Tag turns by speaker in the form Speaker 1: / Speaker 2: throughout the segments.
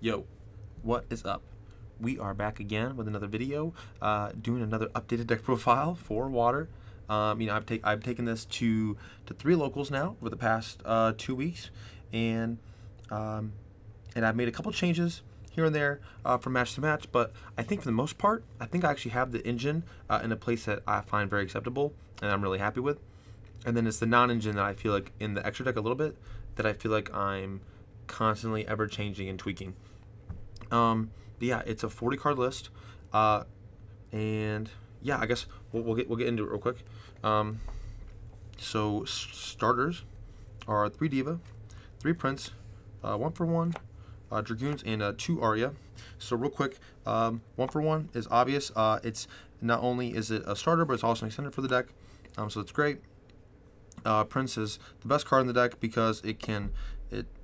Speaker 1: Yo, what is up? We are back again with another video, doing another updated deck profile for Water. I've taken this to 3 locals now over the past 2 weeks, and I've made a couple changes here and there from match to match. But I think for the most part, I think I actually have the engine in a place that I find very acceptable and I'm really happy with. And then it's the non-engine that I feel like in the extra deck a little bit that I feel like I'm constantly ever changing and tweaking. But yeah, it's a 40 card list, and yeah, I guess we'll get into it real quick. So starters are 3 Diva, 3 Prince, 1 for 1 Dragoons, and 2 Arya. So real quick, 1 for 1 is obvious. It's not only is it a starter, but it's also an extended for the deck. So it's great. Prince is the best card in the deck because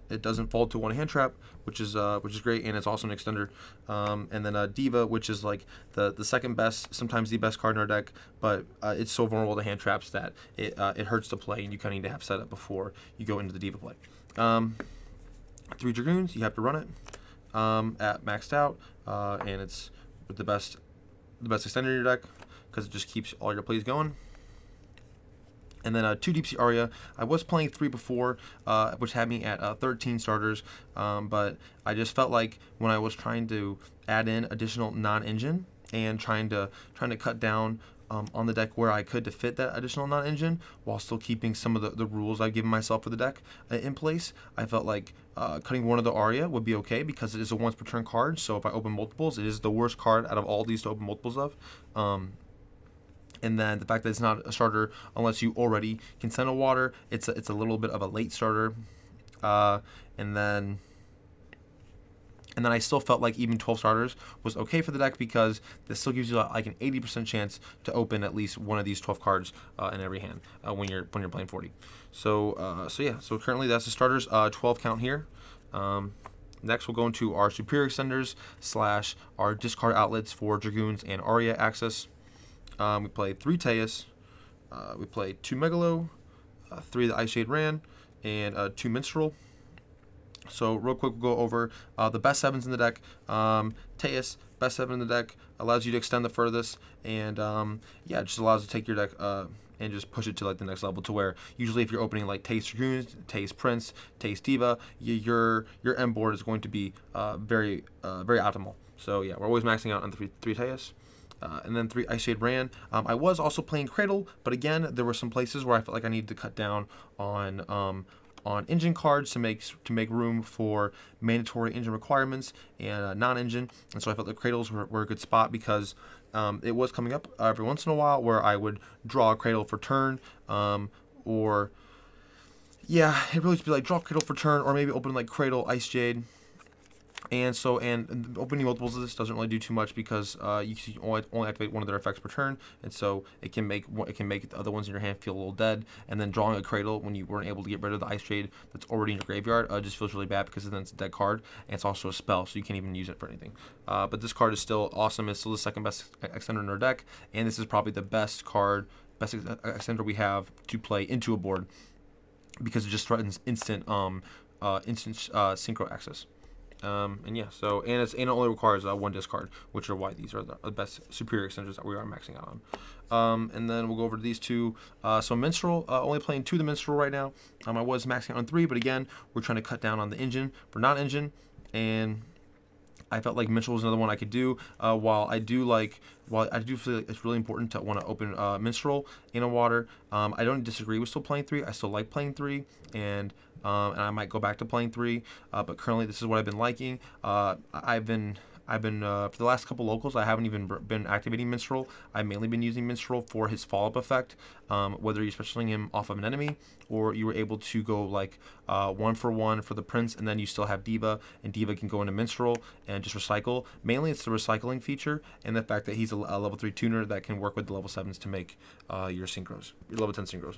Speaker 1: it doesn't fall to 1 hand trap, which is great, and it's also an extender. And then Diva, which is like the second best, sometimes the best card in our deck, but it's so vulnerable to hand traps that it hurts to play, and you kind of need to have setup before you go into the Diva play. 3 Dragoons, you have to run it at maxed out, and it's with the best extender in your deck because it just keeps all your plays going. And then 2 Deep Sea Arya. I was playing 3 before, which had me at 13 starters, but I just felt like when I was trying to add in additional non-engine and trying to cut down on the deck where I could to fit that additional non-engine while still keeping some of the rules I've given myself for the deck in place, I felt like cutting one of the Arya would be okay because it is a once per turn card. So if I open multiples, it is the worst card out of all these to open multiples of. And then the fact that it's not a starter unless you already can send a water, it's a little bit of a late starter. And then I still felt like even 12 starters was okay for the deck because this still gives you like an 80% chance to open at least one of these 12 cards in every hand when you're playing 40. So yeah, so currently that's the starters, 12 count here. Next, we'll go into our superior extenders / our discard outlets for Dragoons and Arya access. We play 3 Teus, we play 2 Megalo, 3 of the Ice Shade Ran, and 2 Minstrel. So real quick, we'll go over the best 7s in the deck. Teus, best 7 in the deck, allows you to extend the furthest, and yeah, it just allows you to take your deck and just push it to like the next level, to where usually if you're opening like Teus Dragoons, Teus Prince, Teus Diva, your end board is going to be very optimal. So yeah, we're always maxing out on the 3 Teus. And then 3 Ice Shade Ran. I was also playing Cradle, but again, there were some places where I felt like I needed to cut down on engine cards to make room for mandatory engine requirements and non-engine. And so I felt the Cradles were a good spot because it was coming up every once in a while where I would draw a Cradle for turn, or yeah, it really just be like draw Cradle for turn, or maybe open like Cradle Ice Jade. And opening multiples of this doesn't really do too much because you can only activate one of their effects per turn, and so it can make the other ones in your hand feel a little dead. And then drawing a Cradle when you weren't able to get rid of the Ice Shade that's already in your graveyard just feels really bad because then it's a dead card, and it's also a spell, so you can't even use it for anything. But this card is still awesome. It's still the second best extender in our deck, and this is probably the best extender we have to play into a board because it just threatens instant synchro access. And yeah, and it only requires 1 discard, which are why these are the best superior extenders that we are maxing out on. And then we'll go over to these 2. So Minstrel, only playing 2 of the Minstrel right now. I was maxing out on 3, but again, we're trying to cut down on the engine for non-engine, and I felt like Minstrel was another one I could do. While I do feel like it's really important to want to open Minstrel in a water, I don't disagree with still playing 3. I still like playing 3, and I might go back to playing 3. But currently, this is what I've been liking. I've been for the last couple locals, I haven't even been activating Minstrel. I've mainly been using Minstrel for his follow-up effect, whether you're specialing him off of an enemy, or you were able to go like 1 for 1 for the Prince, and then you still have Diva, and Diva can go into Minstrel and just recycle. Mainly it's the recycling feature, and the fact that he's a level 3 tuner that can work with the level 7s to make your synchros, your level 10 synchros.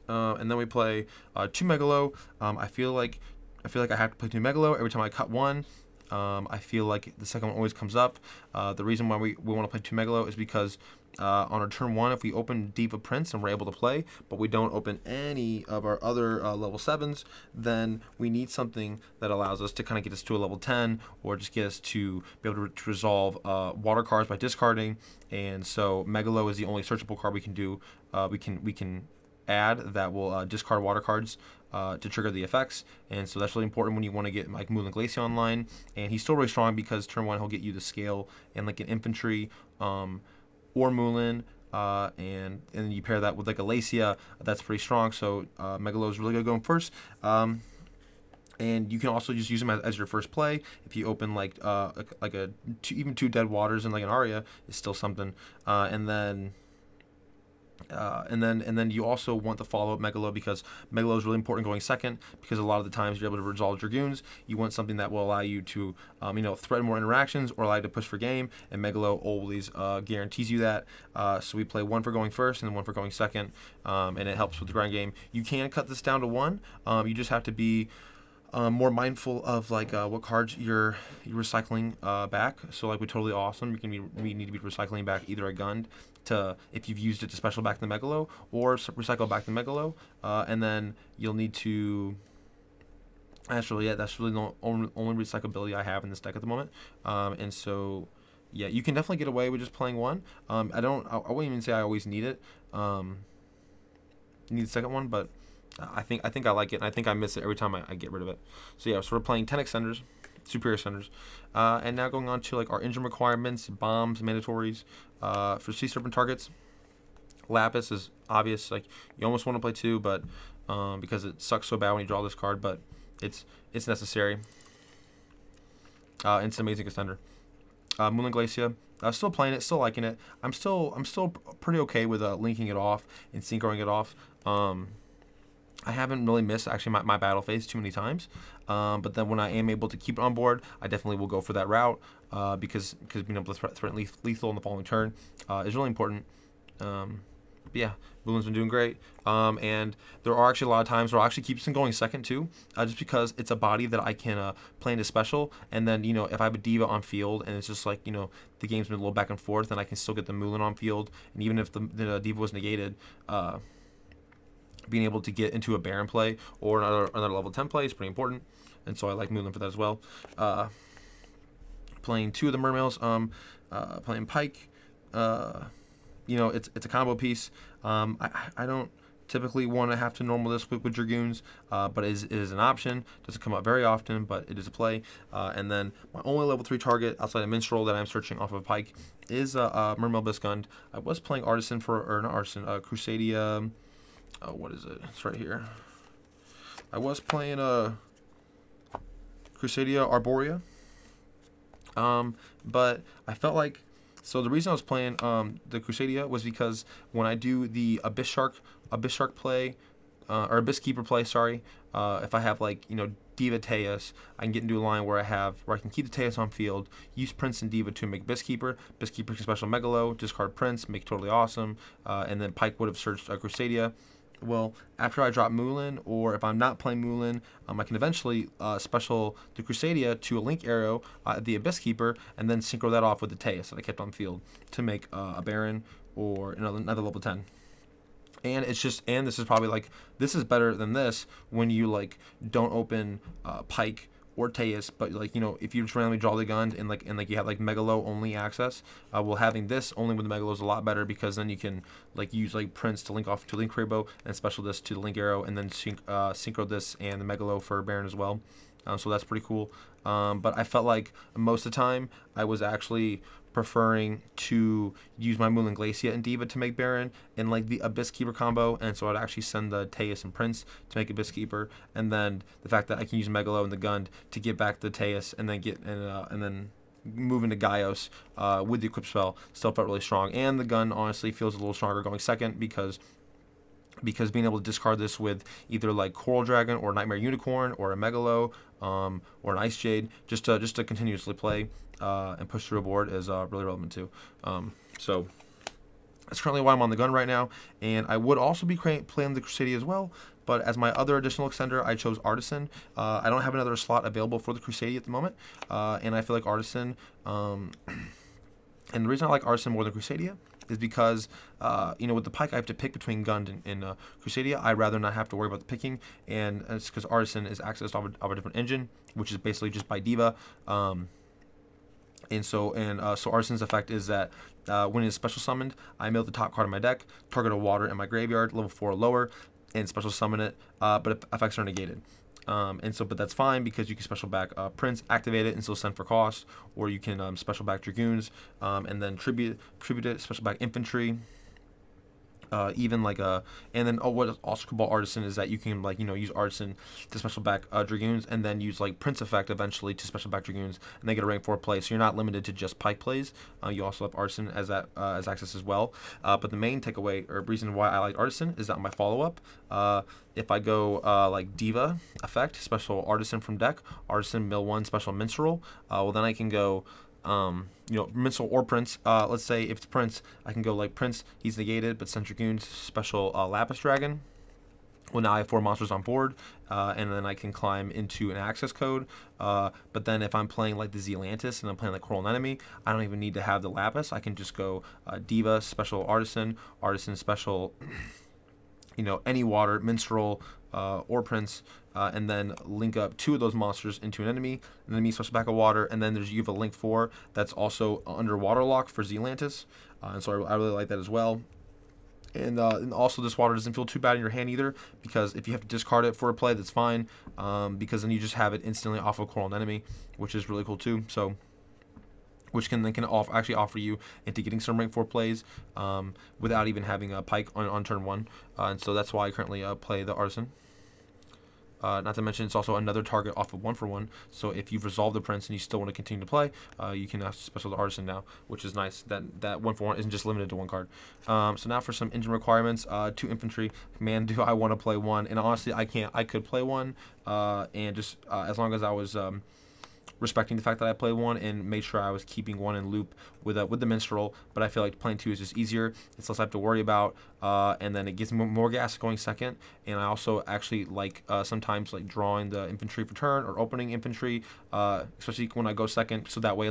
Speaker 1: And then we play 2 Megalo. I feel like I have to play 2 Megalo every time I cut 1. I feel like the second one always comes up. The reason why we want to play 2 Megalo is because on our turn 1, if we open Diva Prince and we're able to play, but we don't open any of our other level 7s, then we need something that allows us to kind of get us to a level 10, or just get us to be able to resolve water cards by discarding. And so Megalo is the only searchable card we can do. We can add that will discard water cards to trigger the effects, and so that's really important when you want to get like Moonland Glacier online. And he's still really strong because turn 1 he'll get you the scale and like an infantry or Moonland, and you pair that with like a Lacia, that's pretty strong. So Megalo is really good going first. And you can also just use them as your first play. If you open like even 2 Dead Waters and like an Aria, is still something. And then you also want the follow-up Megalo, because Megalo is really important going second, because a lot of the times you're able to resolve Dragoons. You want something that will allow you to threaten more interactions or allow you to push for game, and Megalo always guarantees you that. So we play 1 for going first and 1 for going second, and it helps with the ground game. You can cut this down to 1. You just have to be more mindful of like what cards you're recycling back. So like with Totally Awesome, we need to be recycling back either a Gund to, if you've used it, to special back the Megalo, or recycle back the Megalo, and then you'll need to. That's really the only recyclability I have in this deck at the moment, and so yeah, you can definitely get away with just playing 1. I wouldn't even say I always need it. Need the second one, but I think I like it, and I think I miss it every time I get rid of it. So yeah, so we're playing 10 Extenders, Superior Extenders, and now going on to like our engine requirements, bombs, mandatories. For Sea Serpent targets, Lapis is obvious. Like, you almost want to play 2, but because it sucks so bad when you draw this card, but it's necessary. It's an amazing extender. Moonland Glacier, still playing it, still liking it. I'm still pretty okay with linking it off and synchroing it off. I haven't really missed actually my battle phase too many times, but then when I am able to keep it on board, I definitely will go for that route, because being able to threaten lethal in the following turn is really important. But yeah, Moonland's been doing great, and there are actually a lot of times where I'll actually keep this going second too, just because it's a body that I can play into special, and then if I have a Diva on field and it's just like the game's been a little back and forth, and I can still get the Moonland on field, and even if the Diva was negated, being able to get into a Baron play or another level 10 play is pretty important, and so I like Moonland for that as well. Playing 2 of the Mermails, playing Pike, it's a combo piece. I don't typically want to have to normal this with Dragoons, but it is an option. Doesn't come up very often, but it is a play. And then my only level 3 target outside of Minstrel that I'm searching off of Pike is Mermail Bisgund. I was playing Artisan Crusadia. What is it? It's right here. I was playing Crusadia Arborea, but I felt like, so the reason I was playing the Crusadia was because when I do the Abyss Shark play, or Abyss Keeper play, sorry, if I have like Diva Teus, I can get into a line where I can keep the Teus on field, use Prince and Diva to make Abyss Keeper. Abyss Keeper can special Megalo, discard Prince, make Totally Awesome, and then Pike would have searched Crusadia. Well, after I drop Moonland, or if I'm not playing Moonland, I can eventually special the Crusadia to a Link Arrow, the Abyss Keeper, and then synchro that off with the Teus that I kept on field to make a Baron or another level 10. And it's just, and this is probably like, this is better than this when you like don't open Pike or Teus, but like if you just randomly draw the gun and you have like Megalo only access, well, having this only with the Megalo is a lot better, because then you can like use like Prince to link off to Link Rainbow and special this to the Link Arrow, and then synchro this and the Megalo for Baron as well. So that's pretty cool. But I felt like most of the time I was actually preferring to use my Moonland Glacier and Diva to make Baron in like the Abyss Keeper combo, and so I'd actually send the Teus and Prince to make Abyss Keeper, and then the fact that I can use Megalo and the Gund to get back the Teus and then and then move into Gaios with the equip spell still felt really strong. And the Gun honestly feels a little stronger going second, because being able to discard this with either like Coral Dragon or Nightmare Unicorn or a Megalo or an Ice Jade, just to continuously play and push through a board is really relevant too. So that's currently why I'm on the Gun right now, and I would also be playing the Crusadia as well, but as my other additional extender, I chose Artisan. I don't have another slot available for the Crusadia at the moment, and I feel like Artisan, and the reason I like Artisan more than Crusadia is because, with the Pike, I have to pick between Gund and Crusadia. I'd rather not have to worry about the picking, and it's because Artisan is accessed off a different engine, which is basically just by Diva. So Artisan's effect is that when it's special summoned, I mill the top card of my deck, target a water in my graveyard, level 4 or lower, and special summon it, but effects are negated. But that's fine because you can special back Prince, activate it, and still send for cost, or you can special back Dragoons, and then tribute it, special back Infantry. And then what also cool about Artisan is that you can use Artisan to special back Dragoons, and then use Prince effect eventually to special back Dragoons, and they get a rank 4 play. So you're not limited to just Pike plays. You also have Artisan as access as well. But the main takeaway or reason why I like Artisan is that my follow up. If I go like Diva effect, special Artisan from deck, Artisan mill 1 special Minstrel, then I can go Minstrel or Prince. Let's say if it's Prince, I can go like Prince, he's negated, but send Dragoons, special Lapis Dragon. Well, now I have 4 monsters on board, and then I can climb into an access code. But then if I'm playing like the Zealantis and I'm playing like Coral Enemy, I don't even need to have the Lapis. I can just go Diva, special Artisan, Artisan special, any water, Minstrel, or Prince, and then link up 2 of those monsters into an enemy special back of water, and then you have a link 4 that's also under waterlock for Zealantis, and so I really like that as well. And also this water doesn't feel too bad in your hand either, because if you have to discard it for a play, that's fine, because then you just have it instantly off of Coral Enemy, which is really cool too. So which can actually offer you into getting some rank 4 plays without even having a Pike on turn 1. And so that's why I currently play the Artisan. Not to mention it's also another target off of 1-for-1. So if you've resolved the Prince and you still want to continue to play, you can special the Artisan now, which is nice. That 1-for-1 isn't just limited to 1 card. So now for some engine requirements. 2 infantry. Man, do I want to play 1? And honestly, I can't. I could play 1, and just as long as I was respecting the fact that I played 1 and made sure I was keeping 1 in loop with the Minstrel, but I feel like playing 2 is just easier. It's less I have to worry about, and then it gives me more gas going second. And I also actually like sometimes like drawing the infantry for turn or opening infantry, especially when I go second. So that way,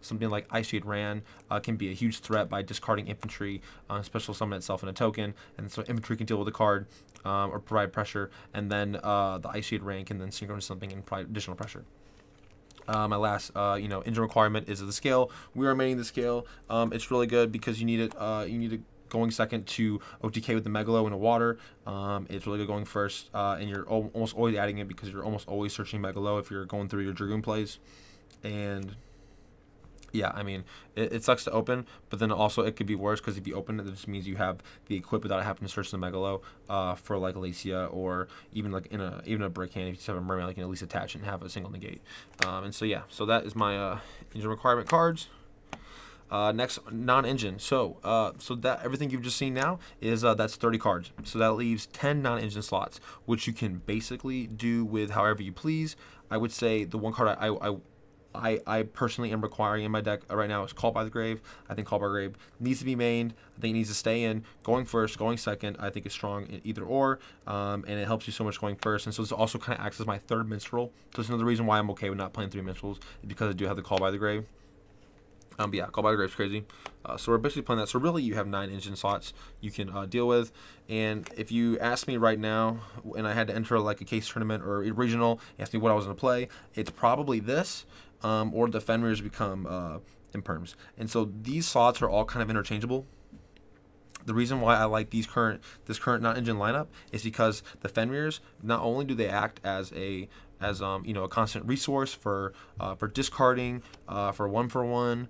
Speaker 1: something like Ice Shade Ran can be a huge threat by discarding infantry, special summon itself in a token, and so infantry can deal with the card or provide pressure, and then the Ice Shade Ran can then synchronize something and provide additional pressure. My last, engine requirement is the scale. We are maintaining the scale. It's really good because you need it. You need it going second to OTK with the Megalo and a water. It's really good going first, and you're almost always adding it because you're almost always searching Megalo if you're going through your Dragoon plays. And yeah, I mean, it sucks to open, but then also it could be worse because if you open it, that just means you have the equip without having to search the Megalo for like Alicia, or even like even a brick hand. If you just have a Merman, you can at least attach it and have a single negate. And so yeah, so that is my engine requirement cards. Next, non-engine. So that everything you've just seen now is that's 30 cards. So that leaves 10 non-engine slots, which you can basically do with however you please. I would say the one card I personally am requiring in my deck right now is Call by the Grave. I think Call by the Grave needs to be mained. I think it needs to stay in. Going first, going second, I think is strong in either or, and it helps you so much going first. And so this also kind of acts as my 3rd Minstrel. So it's another reason why I'm okay with not playing 3 Minstrels, is because I do have the Call by the Grave. But yeah, Call by the Grave is crazy. So we're basically playing that. So really, you have 9 engine slots you can deal with. And if you ask me right now, and I had to enter like a case tournament or a regional, ask me what I was going to play, it's probably this, or the Fenrir's become Imperms. And so these slots are all kind of interchangeable. The reason why I like this current non-engine lineup is because the Fenrir's, not only do they act as a constant resource for discarding, for 1-for-1,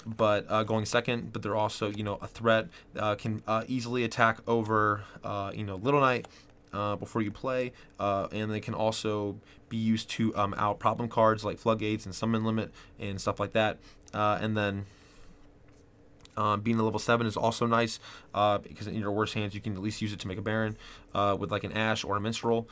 Speaker 1: but going second, but they're also a threat, can easily attack over Little Knight before you play, and they can also be used to out problem cards like Floodgates and Summon Limit and stuff like that. And then being a level 7 is also nice, because in your worst hands you can at least use it to make a Baron with like an Ash or a Minstrel.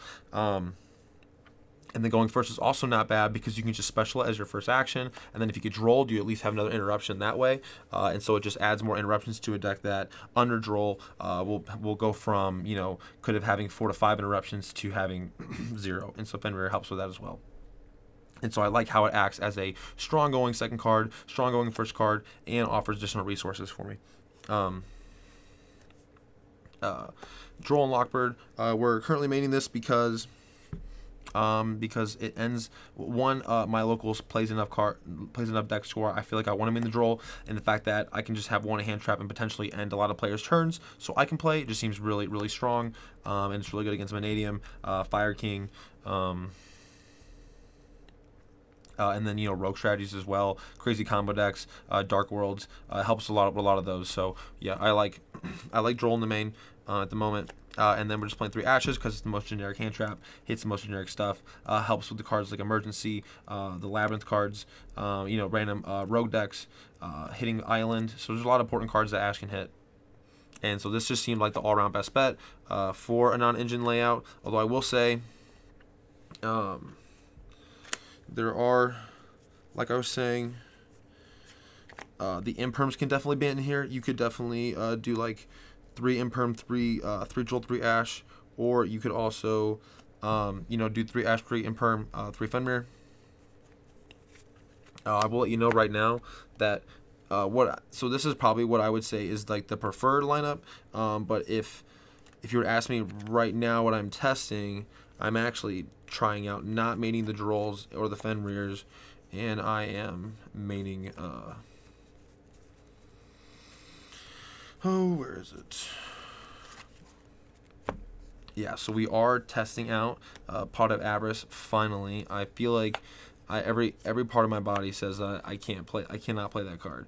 Speaker 1: And then going first is also not bad because you can just special as your first action, and then if you get drolled, you at least have another interruption that way. And so it just adds more interruptions to a deck that under droll will go from, you know, could have having 4 to 5 interruptions to having 0. And so Fenrir helps with that as well. And so I like how it acts as a strong going second card, strong going first card, and offers additional resources for me. Droll and Lockbird, we're currently maining this because it ends my locals plays enough deck score. I feel like I want to main the Droll, and the fact that I can just have one hand trap and potentially end a lot of players' turns, so I can play. It just seems really, really strong, and it's really good against Vanadium, Fire King, and then, you know, rogue strategies as well, crazy combo decks, Dark Worlds helps a lot with a lot of those. So yeah, I like Droll in the main at the moment. And then we're just playing 3 Ashes because it's the most generic hand trap, hits the most generic stuff, helps with the cards like Emergency, the Labyrinth cards, you know, random rogue decks, hitting Island. So there's a lot of important cards that Ash can hit. And so this just seemed like the all-around best bet for a non-engine layout. Although I will say, there are, like I was saying, the imperms can definitely be in here. You could definitely do like 3 imperm, 3 Droll, 3 Ash, or you could also, you know, do 3 Ash, 3 imperm, 3 Fenrir. I will let you know right now that so this is probably what I would say is like the preferred lineup. But if you were to ask me right now what I'm testing, I'm actually trying out not maining the Drolls or the Fenrirs, and I am maining where is it? Yeah, so we are testing out Pot of Avarice finally. I feel like every part of my body says I cannot play that card.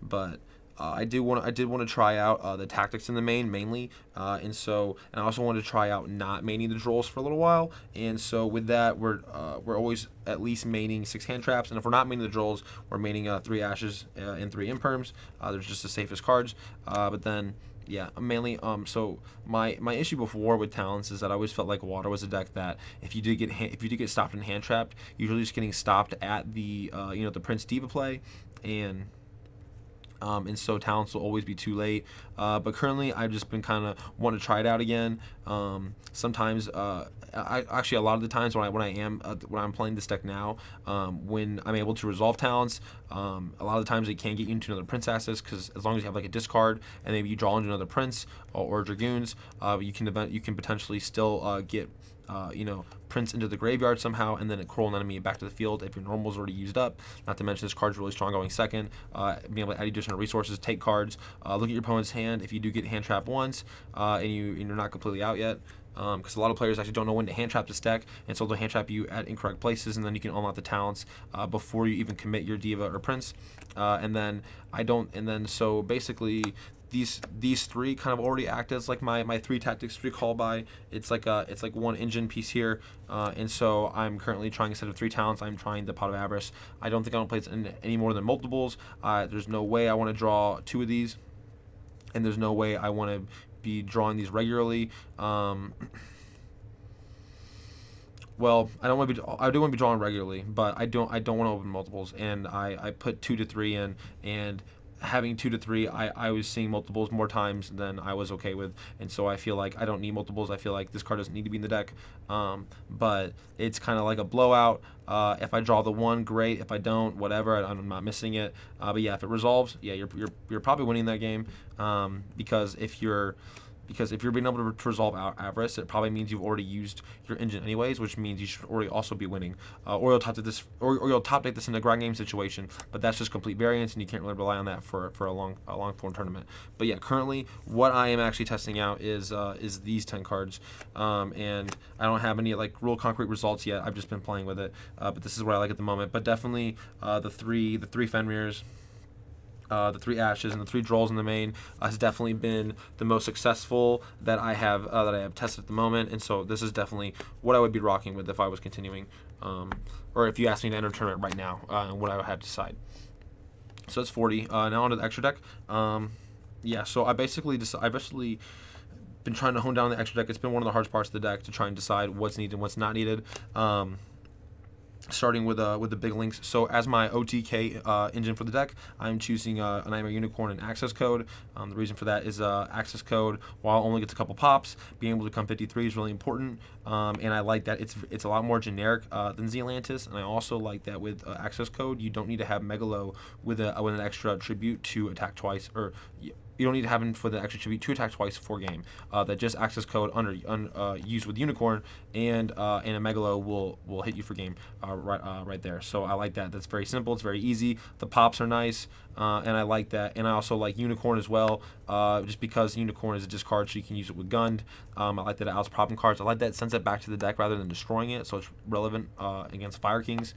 Speaker 1: But I did want to try out the tactics in the main mainly, and I also wanted to try out not maining the Drolls for a little while. And so with that, we're always at least maining 6 hand traps, and if we're not maining the Drolls, we're maining 3 Ashes and 3 imperms. They're just the safest cards. But then yeah, mainly so my issue before with Talents is that I always felt like Water was a deck that if you did get stopped and hand trapped, usually just getting stopped at the you know, the Prince Diva play, and so Talents will always be too late. But currently, I've just been kind of wanting to try it out again. Sometimes, actually a lot of the times when I'm playing this deck now, when I'm able to resolve Talents, a lot of the times it can get you into another Prince access, because as long as you have like a discard and maybe you draw into another Prince or Dragoons, you can potentially still get you know, Prince into the graveyard somehow, and then crawl an enemy back to the field if your normal's already used up. Not to mention this card's really strong going second, being able to add additional resources, take cards, look at your opponent's hand if you do get hand trap once, and you're not completely out yet. Because a lot of players actually don't know when to hand trap this deck, and so they'll hand trap you at incorrect places, and then you can unlock the Talents before you even commit your Diva or Prince. So basically, these 3 kind of already act as like my 3 tactics, 3 call by. It's like 1 engine piece here, and so I'm currently trying, instead of 3 Talents, I'm trying the Pot of Avarice. I don't think I want to play it any more than multiples. There's no way I want to draw 2 of these, and there's no way I want to be drawing these regularly. Well, I do want to be drawing regularly, but I don't want to open multiples, and I put 2 to 3 in, and having 2 to 3, I was seeing multiples more times than I was okay with, and so I feel like I don't need multiples. I feel like this card doesn't need to be in the deck, but it's kind of like a blowout. If I draw the 1, great. If I don't, whatever. I'm not missing it. But yeah, if it resolves, yeah, you're probably winning that game, because if you're being able to resolve Avarice, it probably means you've already used your engine anyways, which means you should already also be winning. Or you'll top deck this in a grind game situation, but that's just complete variance, and you can't really rely on that for a long form tournament. But yeah, currently what I am actually testing out is these 10 cards, and I don't have any like real concrete results yet. I've just been playing with it, but this is what I like at the moment. But definitely the three Fenrirs, the 3 Ashes, and the 3 Drolls in the main has definitely been the most successful that I have tested at the moment, and so this is definitely what I would be rocking with if I was continuing, or if you asked me to enter a tournament right now, and what I would have to decide. So that's 40. Now onto the extra deck. Yeah, so I basically been trying to hone down the extra deck. It's been one of the hardest parts of the deck to try and decide what's needed and what's not needed. Starting with the big links. So as my OTK engine for the deck, I'm choosing a Nightmare Unicorn and Access Code. The reason for that is Access Code, while it only gets a couple pops, being able to come 53 is really important. And I like that it's a lot more generic than Zealantis. And I also like that with Access Code, you don't need to have Megalo with an extra tribute to attack twice, or you don't need to have him for the extra tribute to attack twice for game. That just Access Code used with Unicorn and a Megalo will hit you for game right there. So I like that. That's very simple. It's very easy. The pops are nice, and I like that. And I also like Unicorn as well, just because Unicorn is a discard, so you can use it with Gund. I like that it outs problem cards. I like that it sends it back to the deck rather than destroying it, so it's relevant against Fire Kings.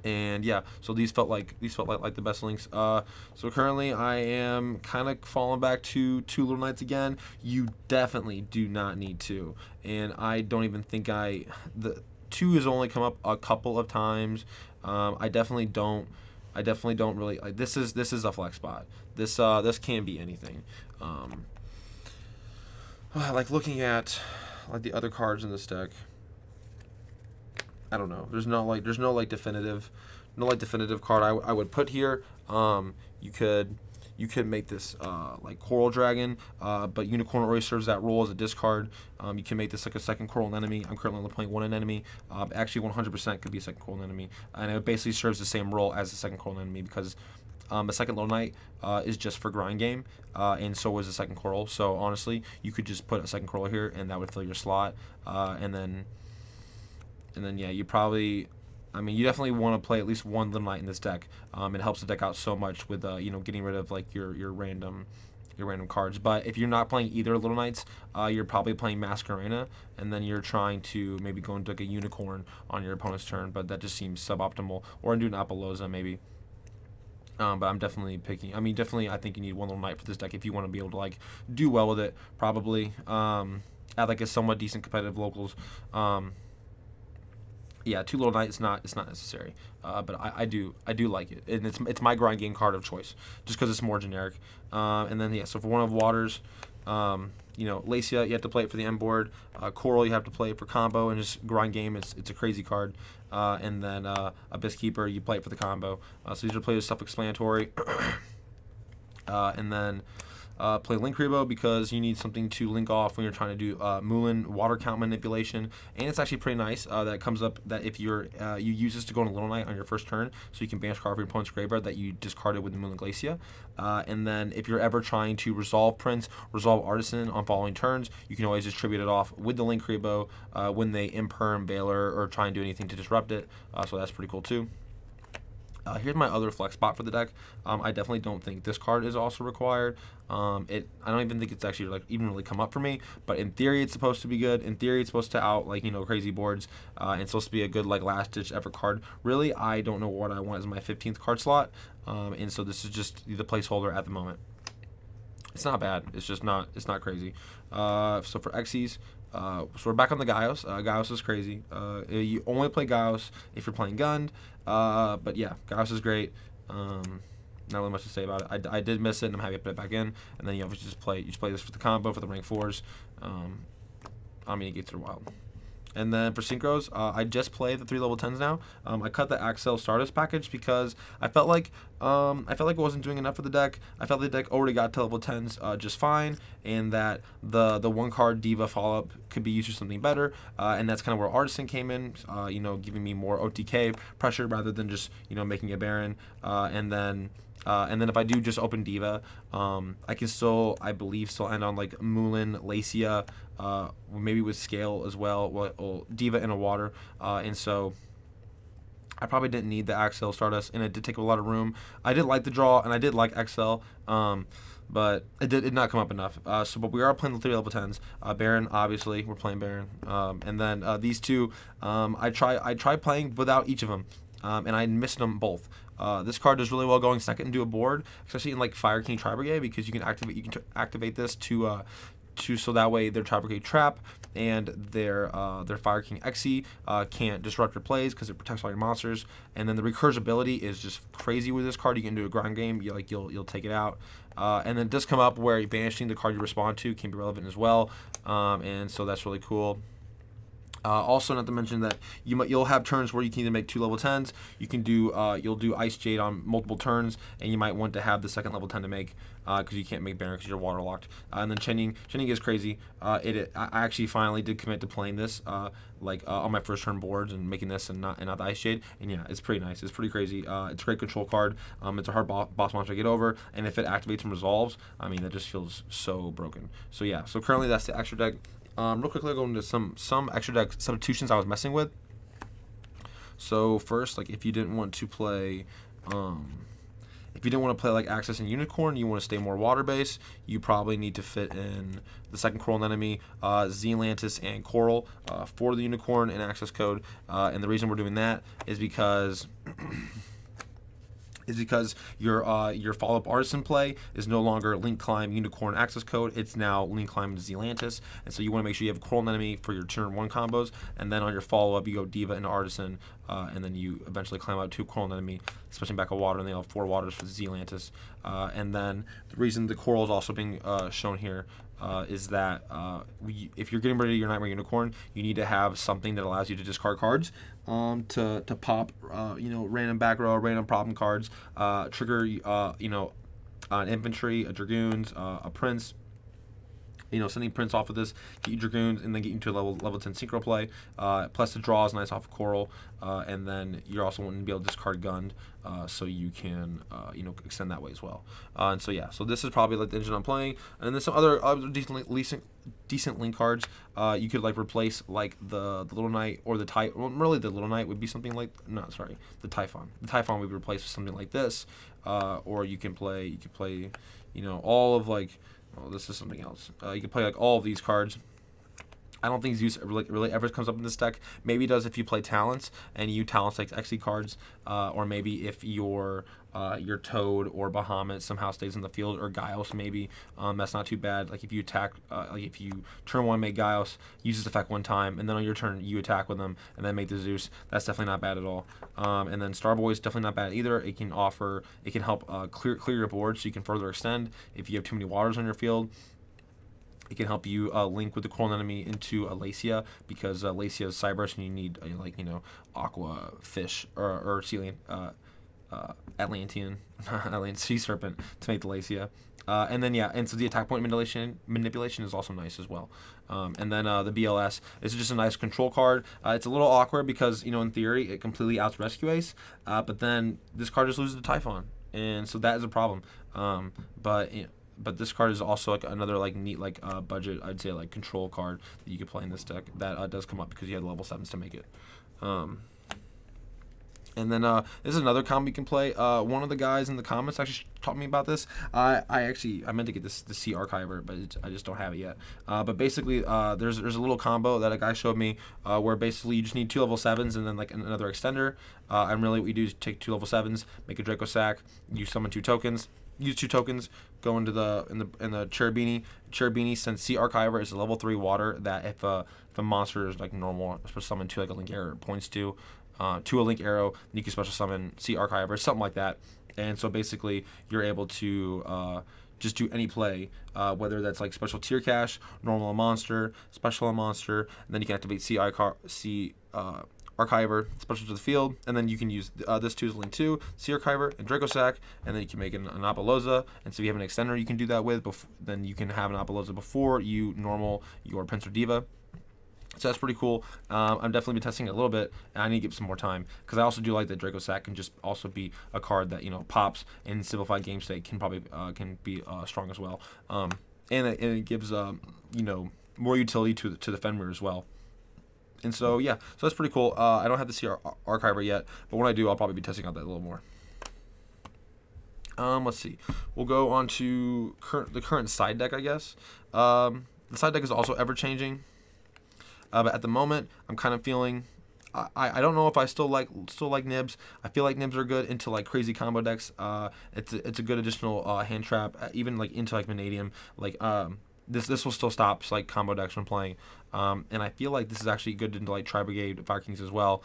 Speaker 1: And yeah, so these felt like the best links. So currently I am kind of falling back to 2 Little Knights again. You definitely do not need 2, and I don't even think the 2 has only come up a couple of times. I definitely don't really like. This is a flex spot. This can be anything. Like looking at like the other cards in this deck. I don't know. There's no definitive card I would put here. You could make this like Coral Dragon, but Unicorn already serves that role as a discard. You can make this like a second Coral enemy. I'm currently only playing 1 enemy. Actually, 100% could be a second Coral enemy, and it basically serves the same role as the second Coral enemy because a second Little Knight is just for grind game, and so is the second Coral. So honestly, you could just put a second Coral here, and that would fill your slot, and then yeah, you probably, I mean, you definitely want to play at least 1 Little Knight in this deck. It helps the deck out so much with getting rid of like your random cards. But if you're not playing either Little Knights, you're probably playing Masquerena, and then you're trying to maybe go into like a Unicorn on your opponent's turn. But that just seems suboptimal. Or do an Apollousa maybe. But I'm definitely picking. I mean, definitely, I think you need 1 Little Knight for this deck if you want to be able to like do well with it. Probably at like a somewhat decent competitive locals. Yeah, 2 Little Knight it's not necessary, but I do like it, and it's my grind game card of choice just because it's more generic. And then yeah, so for 1 of Waters, Lacia you have to play it for the end board. Coral you have to play it for combo, and just grind game it's a crazy card. And then Abyss Keeper you play it for the combo. So these are plays self-explanatory. And then play Linkuriboh because you need something to link off when you're trying to do Moulin water count manipulation, and it's actually pretty nice that it comes up that if you use this to go into Little Knight on your first turn, so you can banish card from your opponent's graveyard that you discarded with the Moulin Glacia. And then if you're ever trying to resolve Prince, resolve Artisan on following turns, you can always distribute it off with the Linkuriboh when they imperm Baylor or try and do anything to disrupt it. So that's pretty cool too. Here's my other flex spot for the deck. I definitely don't think this card is also required. I don't even think it's actually like even really come up for me. But in theory, it's supposed to be good. In theory, it's supposed to out like crazy boards. And it's supposed to be a good like last ditch effort card. Really, I don't know what I want as my 15th card slot. And so this is just the placeholder at the moment. It's not bad. It's just not. It's not crazy. So for Xyz. So we're back on the Gaios. Gaios is crazy. You only play Gaios if you're playing Gund. But yeah, Gaios is great. Not really much to say about it. I did miss it, and I'm happy to put it back in. And then you obviously just play this for the combo for the rank 4s. Omni Gates are wild. And then for synchros, I just play the 3 level 10s now. I cut the Axel Stardust package because I felt like it wasn't doing enough for the deck. I felt the deck already got to level 10s just fine, and that the 1 card Diva follow up could be used for something better. And that's kind of where Artisan came in, giving me more OTK pressure rather than just making a Baron. And then if I do just open Diva, I can still, I believe, end on like Moulin, Lacia, maybe with Scale as well, Diva and a Water, and so I probably didn't need the Axel Stardust, and it did take a lot of room. I did like the draw, and I did like XL, but it did not come up enough. But we are playing the 3 level 10s. Baron, obviously, we're playing Baron, and then these two, I tried playing without each of them, and I missed them both. This card does really well going second into a board, especially in like Fire King Tri Brigade, because you can activate this to so that way their Trap Brigade Trap and their Fire King Xe can't disrupt your plays because it protects all your monsters. And then the recursibility is just crazy with this card. You can do a grind game, you'll take it out. And then it does come up where banishing the card you respond to can be relevant as well, and so that's really cool. Also, not to mention that you'll have turns where you can either make 2 level 10s. You can do you'll do Ice Jade on multiple turns, and you might want to have the second level 10 to make because you can't make Baron because you're waterlocked. And then Chening is crazy. I actually finally did commit to playing this on my first turn boards and making this and not the Ice Jade. And yeah, it's pretty nice. It's pretty crazy. It's a great control card. It's a hard boss monster to get over, and if it activates and resolves, I mean that just feels so broken. So yeah. So currently that's the extra deck. Real quickly, I'll go into some extra deck substitutions I was messing with. So first, like if you didn't want to play, like Access and Unicorn, you want to stay more water based. You probably need to fit in the second Coral Enemy, Zealantis, and Coral for the Unicorn and Access code. And the reason we're doing that is because. Your follow-up Artisan play is no longer Link Climb Unicorn access code. It's now Link Climb Zealantis, and so you want to make sure you have Coral Enemy for your turn 1 combos, and then on your follow-up you go Diva and Artisan, and then you eventually climb out 2 Coral Enemy, switching back a water, and they have 4 waters for the Zealantis. And then the reason the Coral is also being shown here is that if you're getting rid of your Nightmare Unicorn, you need to have something that allows you to discard cards to pop random back row, random problem cards, trigger an infantry, a dragoons, a prince. Sending Prince off of this, get you Dragoons, and then get you to level 10 Synchro play. Plus the draw is nice off of Coral, and then you're also wanting to be able to discard Gund, so you can extend that way as well. And so yeah, so this is probably like the engine I'm playing, and then some other decent link cards. You could like replace like the Little Knight or the Typhon. Well, really the Little Knight would be something like the Typhon. The Typhon would be replaced with something like this, or you could play all of like. Oh, this is something else. You can play like all of these cards. I don't think Zeus really ever comes up in this deck. Maybe it does if you play Talents and you Talents like Xe cards, or maybe if your Toad or Bahamut somehow stays in the field, or Gaios maybe. That's not too bad. Like if you attack, like if you turn 1 make Gaios, use this effect 1 time, and then on your turn you attack with them, and then make the Zeus. That's definitely not bad at all. And then Starboy is definitely not bad either. It can help clear your board so you can further extend if you have too many waters on your field. It can help you link with the Coral Enemy into Alacia, because Alacia is Cyberus and you need Aqua Fish or Atlantean Sea Serpent to make the Alacia. And then and so the attack point manipulation is also nice as well. And then the BLS is just a nice control card. It's a little awkward because in theory it completely outs Rescue Ace, but then this card just loses to Typhon, and so that is a problem. But this card is also like another neat budget, I'd say, control card that you could play in this deck that does come up because you had level 7s to make it. And then this is another combo you can play. One of the guys in the comments actually taught me about this. I meant to get the Sea Archiver, but I just don't have it yet. But basically, there's a little combo that a guy showed me where basically you just need 2 level 7s and then another extender. And really what you do is take 2 level 7s, make a Draco Sack, you summon 2 tokens. Use 2 tokens, go into the Cherubini. Cherubini, since Sea Archiver is a level 3 water that if a monster is normal, special summon to a Link Arrow points to a Link Arrow, you can special summon Sea Archiver, something like that. And so basically you're able to just do any play, whether that's special tier cash, normal a monster, special a monster, and then you can activate Sea Archiver, special to the field, and then you can use this too as link 2, Sea Archiver, and Draco Sack, and then you can make an Apollousa, and so if you have an extender you can do that with, then you can have an Apollousa before you normal your Prince or Diva. So that's pretty cool. I'm definitely been testing it a little bit, and I need to give some more time, because I also do like that Draco Sack can just also be a card that pops in simplified game state, can probably be strong as well, and it gives more utility to the Fenrir as well. And so, yeah, so that's pretty cool. I don't have the Sea Archiver yet, but when I do, I'll probably be testing out that a little more. Let's see. We'll go on to the current side deck, I guess. The side deck is also ever-changing. But at the moment, I'm kind of feeling... I don't know if I still like Nibs. I feel like Nibs are good into crazy combo decks. It's a good additional hand trap, even into Vanadium. this will still stop like combo decks from playing. And I feel like this is actually good into like Tri-Brigade Fire Kings as well.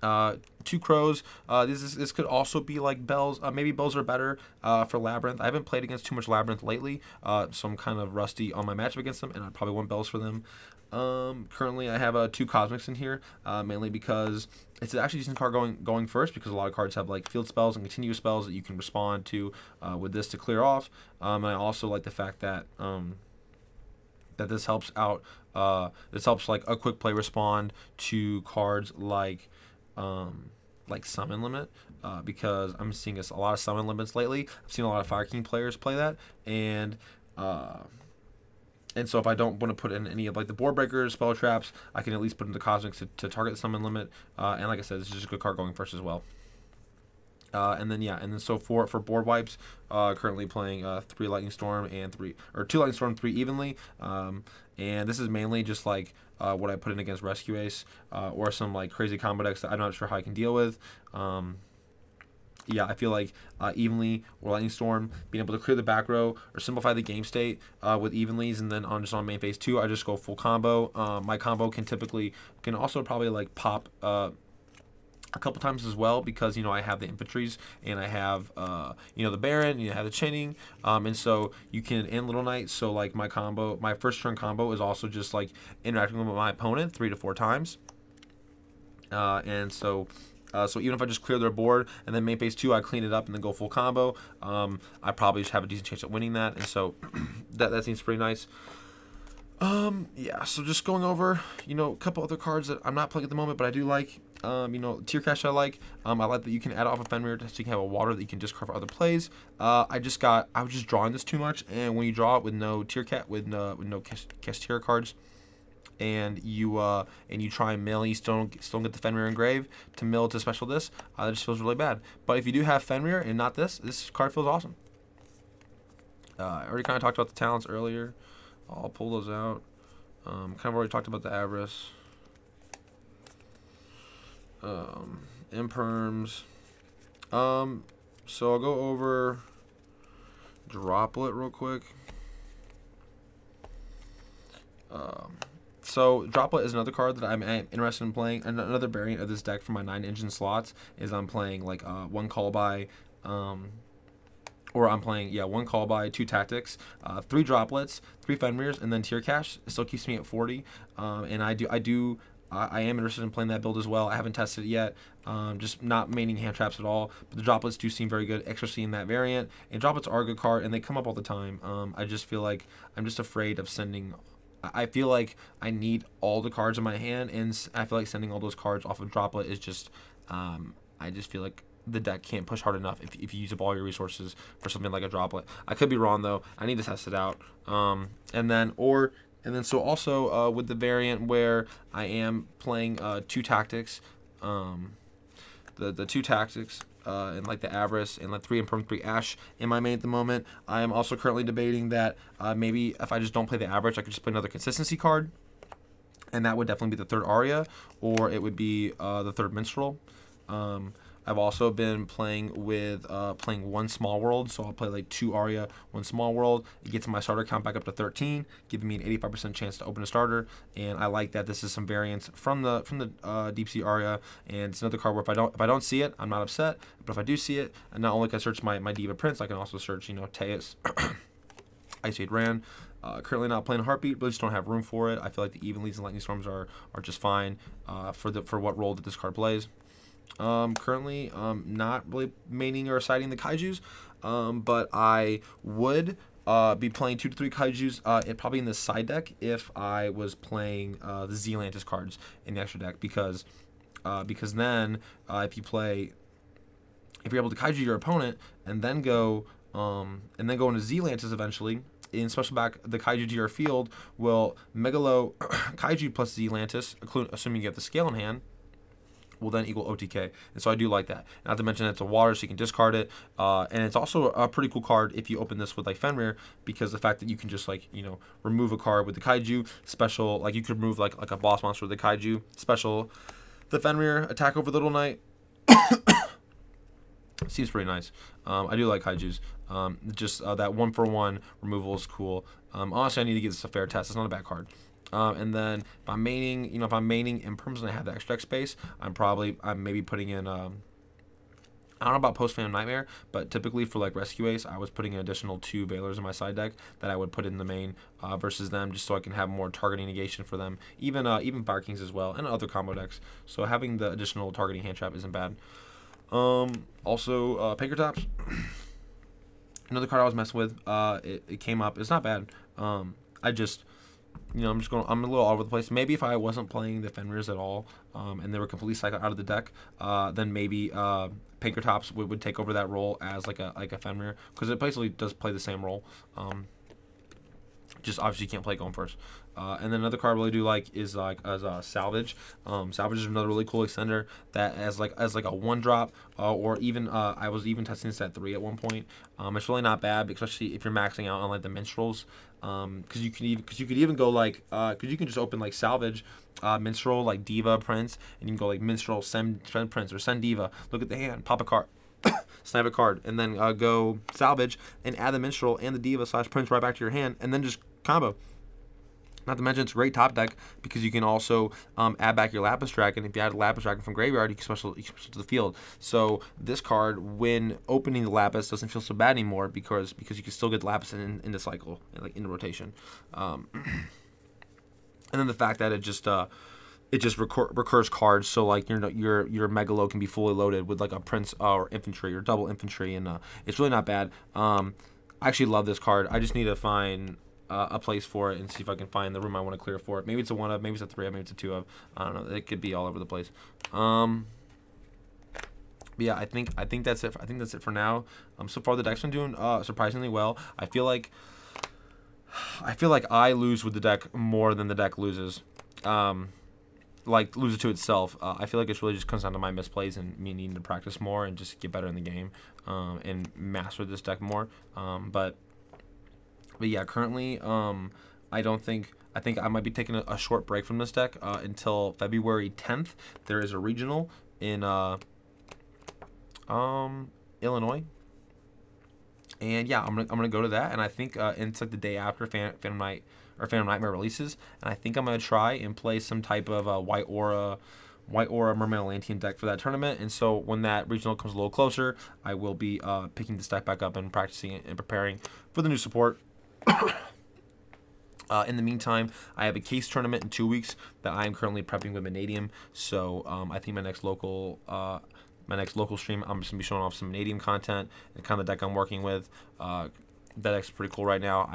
Speaker 1: 2 crows. This could also be like bells. Maybe bells are better for Labyrinth. I haven't played against too much Labyrinth lately, so I'm kind of rusty on my matchup against them, and I probably want bells for them. Currently, I have 2 cosmics in here, mainly because it's actually a decent card going first, because a lot of cards have like field spells and continuous spells that you can respond to with this to clear off. And I also like the fact that that this helps out. This helps like a quick play respond to cards like Summon Limit, because I'm seeing a lot of Summon Limits lately. I've seen a lot of Fire King players play that, and so if I don't want to put in any of like the board breakers, spell traps, I can at least put in the cosmics to target the Summon Limit. And like I said, this is just a good card going first as well. And then so for board wipes, currently playing 3 Lightning Storm and 2 Lightning Storm, 3 evenly. And this is mainly just like what I put in against Rescue Ace, or some like crazy combo decks that I'm not sure how I can deal with. Yeah, I feel like Evenly or Lightning Storm, being able to clear the back row or simplify the game state with Evenlies, and then on main phase 2, I just go full combo. My combo can also probably like pop a couple times as well, because I have the infantries, and I have the Baron, you have the chaining, and so you can end Little Knight. So like my first turn combo is also just like interacting with my opponent 3 to 4 times, and so even if I just clear their board and then main phase 2 I clean it up and then go full combo, I probably just have a decent chance at winning that, and so that seems pretty nice. Yeah, so just going over, a couple other cards that I'm not playing at the moment, but I do like. Tier Cash I like. I like that you can add off a Fenrir, so you can have a water that you can discard for other plays. I was just drawing this too much, and when you draw it with no Tier Cat, with no Castier cards, and you try and mill, you still don't get the Fenrir engrave to mill to special this. That just feels really bad. But if you do have Fenrir and not this card feels awesome. I already kind of talked about the talents earlier. I'll pull those out. Kind of already talked about the Avarice. Imperms. So I'll go over Droplet real quick. So Droplet is another card that I'm interested in playing. Another variant of this deck for my 9 engine slots is I'm playing like 1 call by, or I'm playing 1 call by, 2 tactics, 3 droplets, 3 Fenrirs, and then Tier Cash. It still keeps me at 40, and I am interested in playing that build as well. I haven't tested it yet, just not maining hand traps at all, but the droplets do seem very good, especially in that variant, and droplets are a good card, and they come up all the time. I just feel like I'm just afraid of sending. I feel like I need all the cards in my hand, and I feel like sending all those cards off of droplet is just, I just feel like the deck can't push hard enough if you use up all your resources for something like a droplet. I could be wrong though. I need to test it out. And then so also with the variant where I am playing 2 tactics, the 2 tactics, and like the Avarice and like 3 Imperm, 3 Ash in my main at the moment. I am also currently debating that maybe if I just don't play the Avarice, I could just play another consistency card, and that would definitely be the 3rd Aria, or it would be the 3rd Minstrel. I've also been playing with playing 1 Small World, so I'll play like 2 Aria, 1 Small World. It gets my starter count back up to 13, giving me an 85% chance to open a starter. And I like that this is some variants from the Deep Sea Aria, and it's another card where if I don't see it, I'm not upset. But if I do see it, and not only can I search my Diva Prince, I can also search Teus, Ice Shade Ran. Currently not playing Heartbeat, but just don't have room for it. I feel like the Evenlies and Lightning Storms are just fine for what role that this card plays. Currently not really maining or siding the Kaijus, but I would be playing 2 to 3 Kaijus probably in the side deck if I was playing the Zealantis cards in the extra deck, because then if you're able to Kaiju your opponent and then go into Zealantis eventually, in special back the Kaiju to your field will Megalo Kaiju plus Zealantis, assuming you have the scale in hand, will then equal OTK. And so I do like that. Not to mention it's a water, so you can discard it. And it's also a pretty cool card if you open this with like Fenrir, because the fact that you can just like, remove a card with the Kaiju, special, like you could remove like a boss monster with the Kaiju, special the Fenrir, attack over Little Knight. Seems pretty nice. I do like Haiju's. Just that 1-for-1 removal is cool. Honestly, I need to get this a fair test. It's not a bad card. And then if I'm maining, if I'm maining Imperms and I have the extra deck space, I'm maybe putting in. I don't know about Post Phantom Nightmare, but typically for like Rescue Ace, I was putting an additional 2 Veilers in my side deck that I would put in the main versus them, just so I can have more targeting negation for them. Even Fire Kings as well, and other combo decks. So having the additional targeting hand trap isn't bad. Also, Pinkertops. Another card I was messing with. It came up. It's not bad. I just, I'm a little all over the place. Maybe if I wasn't playing the Fenrirs at all, and they were completely cycled out of the deck, then maybe Pinkertops would take over that role as like a Fenrir, because it basically does play the same role. Just obviously you can't play it going first. And then another card I really do like is Salvage. Salvage is another really cool extender that as like a 1-drop, or even I was even testing this at 3 at one point. It's really not bad, especially if you're maxing out on like the minstrels. Because you could even go like because you can just open like Salvage, Minstrel, like Diva, Prince, and you can go like Minstrel, send Prince, or send Diva. Look at the hand, pop a card. Snipe a card, and then go Salvage and add the Minstrel and the Diva / Prince right back to your hand, and then just combo. Not to mention, it's a great top deck because you can also add back your Lapis Dragon. If you add a Lapis Dragon from graveyard, you can special to the field. So this card, when opening the Lapis, doesn't feel so bad anymore because you can still get Lapis in the cycle, like in the rotation. And then the fact that it just recurs cards, so like your Megalo can be fully loaded with like a Prince or Infantry or double Infantry, and it's really not bad. I actually love this card. I just need to find a place for it and see if I can find the room I want to clear for it. Maybe it's a 1 of, maybe it's a 3 of, maybe it's a 2 of. I don't know. It could be all over the place. But yeah, I think that's it. I think that's it for now. So far the deck's been doing surprisingly well. I feel like I lose with the deck more than the deck loses. Like loses to itself. I feel like it really just comes down to my misplays and me needing to practice more and just get better in the game and master this deck more. But yeah, currently, I think I might be taking a short break from this deck until February 10th. There is a regional in Illinois, and yeah, I'm gonna go to that. And I think it's like the day after Phantom Nightmare releases, and I think I'm gonna try and play some type of White Aura Merman Atlantean deck for that tournament. And so when that regional comes a little closer, I will be picking this deck back up and practicing it and preparing for the new support. In the meantime, I have a case tournament in 2 weeks that I am currently prepping with Vanadium. So I think my next local stream, I'm just gonna be showing off some Vanadium content and kind of the deck I'm working with. That deck's pretty cool right now.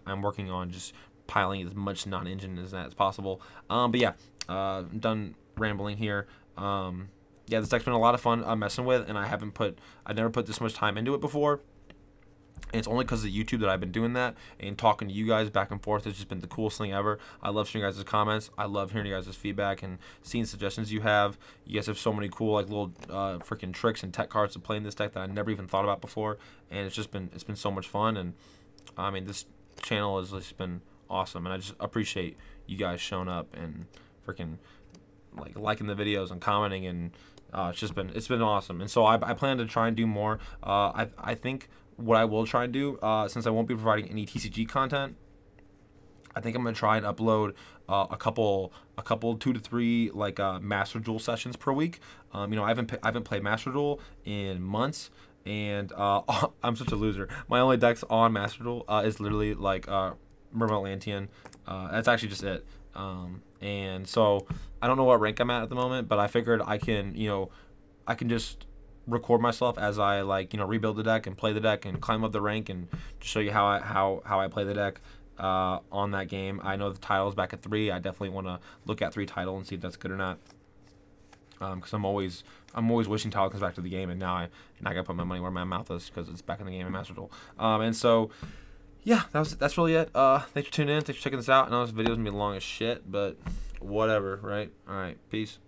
Speaker 1: I'm working on just piling as much non-engine as possible. But yeah, I'm done rambling here. Yeah, this deck's been a lot of fun messing with, and I've never put this much time into it before. And it's only because of YouTube that I've been doing that, and talking to you guys back and forth has just been the coolest thing ever. I love seeing you guys' comments. I love hearing you guys' feedback and seeing suggestions you have. You guys have so many cool like little freaking tricks and tech cards to play in this deck that I never even thought about before, and it's been so much fun. And I mean, this channel has just been awesome, and I just appreciate you guys showing up and freaking like liking the videos and commenting, and it's been awesome. And so I plan to try and do more. I think what I will try and do, since I won't be providing any TCG content, I think I'm gonna try and upload a couple 2 to 3 like Master Duel sessions per week. I haven't played Master Duel in months, and I'm such a loser. My only decks on Master Duel is literally like Merman Atlantean. That's actually just it. And so I don't know what rank I'm at the moment, but I figured I can just record myself as I rebuild the deck and play the deck and climb up the rank and just show you how I play the deck on that game. I know the title's back at 3. I definitely want to look at 3 title and see if that's good or not. Because I'm always wishing title comes back to the game, and now I gotta put my money where my mouth is because it's back in the game in Master Duel. And so yeah, that's really it. Thanks for tuning in. Thanks for checking this out. I know this video's gonna be long as shit, but whatever, right? All right, peace.